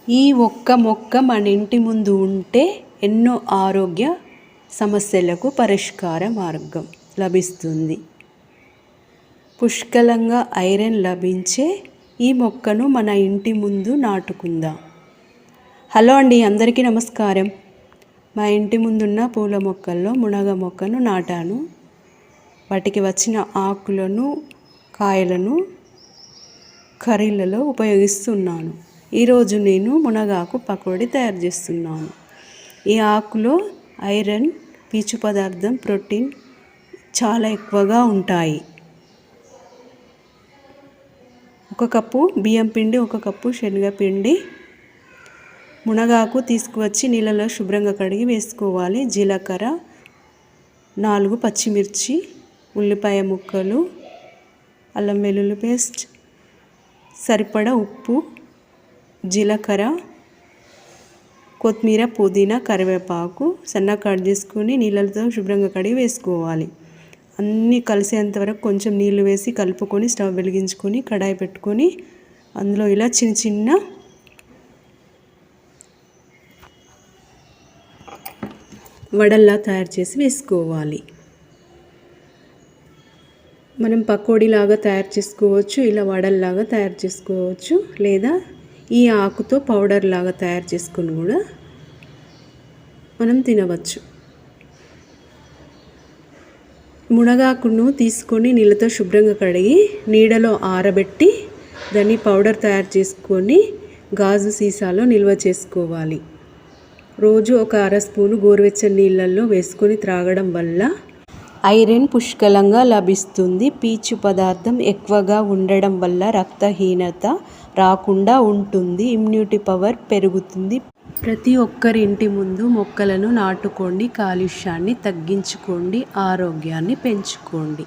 ఈ ఒక్క మొక్క మన ఇంటి ముందు ఉంటే ఎన్నో ఆరోగ్య సమస్యలకు పరిష్కార మార్గం లభిస్తుంది. పుష్కలంగా ఐరన్ లభించే ఈ మొక్కను మన ఇంటి ముందు నాటుకుందాం. హలో అండి, అందరికీ నమస్కారం. మా ఇంటి ముందున్న పూల మొక్కల్లో మునగ మొక్కను నాటాను. వాటికి వచ్చిన ఆకులను, కాయలను కర్రీలలో ఉపయోగిస్తున్నాను. ఈరోజు నేను మునగాకు పకోడీ తయారు చేస్తున్నాను. ఈ ఆకులో ఐరన్, పీచు పదార్థం, ప్రోటీన్ చాలా ఎక్కువగా ఉంటాయి. 1 కప్పు బియ్యం పిండి, 1 కప్పు శనగపిండి, మునగాకు తీసుకువచ్చి నీళ్ళలో శుభ్రంగా కడిగి వేసుకోవాలి. జీలకర్ర, 4 పచ్చిమిర్చి, ఉల్లిపాయ ముక్కలు, అల్లం వెల్లుల్లి పేస్ట్, సరిపడా ఉప్పు, జీలకర్ర, కొత్తిమీర, పుదీనా, కరివేపాకు సన్నగా కట్ చేసుకొని నీళ్ళతో శుభ్రంగా కడిగి వేసుకోవాలి. అన్నీ కలిసేంత వరకు కొంచెం నీళ్ళు వేసి కలుపుకొని స్టవ్ వెలిగించుకొని కడాయి పెట్టుకొని అందులో ఇలా చిన్న చిన్న వడల్లా తయారు చేసి వేసుకోవాలి. మనం పకోడీలాగా తయారు చేసుకోవచ్చు, ఇలా వడల్లాగా తయారు చేసుకోవచ్చు, లేదా ఈ ఆకుతో పౌడర్ లాగా తయారు చేసుకొని కూడా మనం తినవచ్చు. మునగాకును తీసుకొని నీళ్ళతో శుభ్రంగా కడిగి నీడలో ఆరబెట్టి దాన్ని పౌడర్ తయారు చేసుకొని గాజు సీసాలో నిల్వ చేసుకోవాలి. రోజు 1 అర స్పూను గోరువెచ్చని నీళ్ళల్లో వేసుకొని త్రాగడం వల్ల ఐరన్ పుష్కలంగా లభిస్తుంది. పీచు పదార్థం ఎక్కువగా ఉండడం వల్ల రక్తహీనత రాకుండా ఉంటుంది. ఇమ్యూనిటీ పవర్ పెరుగుతుంది. ప్రతి ఒక్కరి ఇంటి ముందు మొక్కలను నాటుకోండి, కాలుష్యాన్ని తగ్గించుకోండి, ఆరోగ్యాన్ని పెంచుకోండి.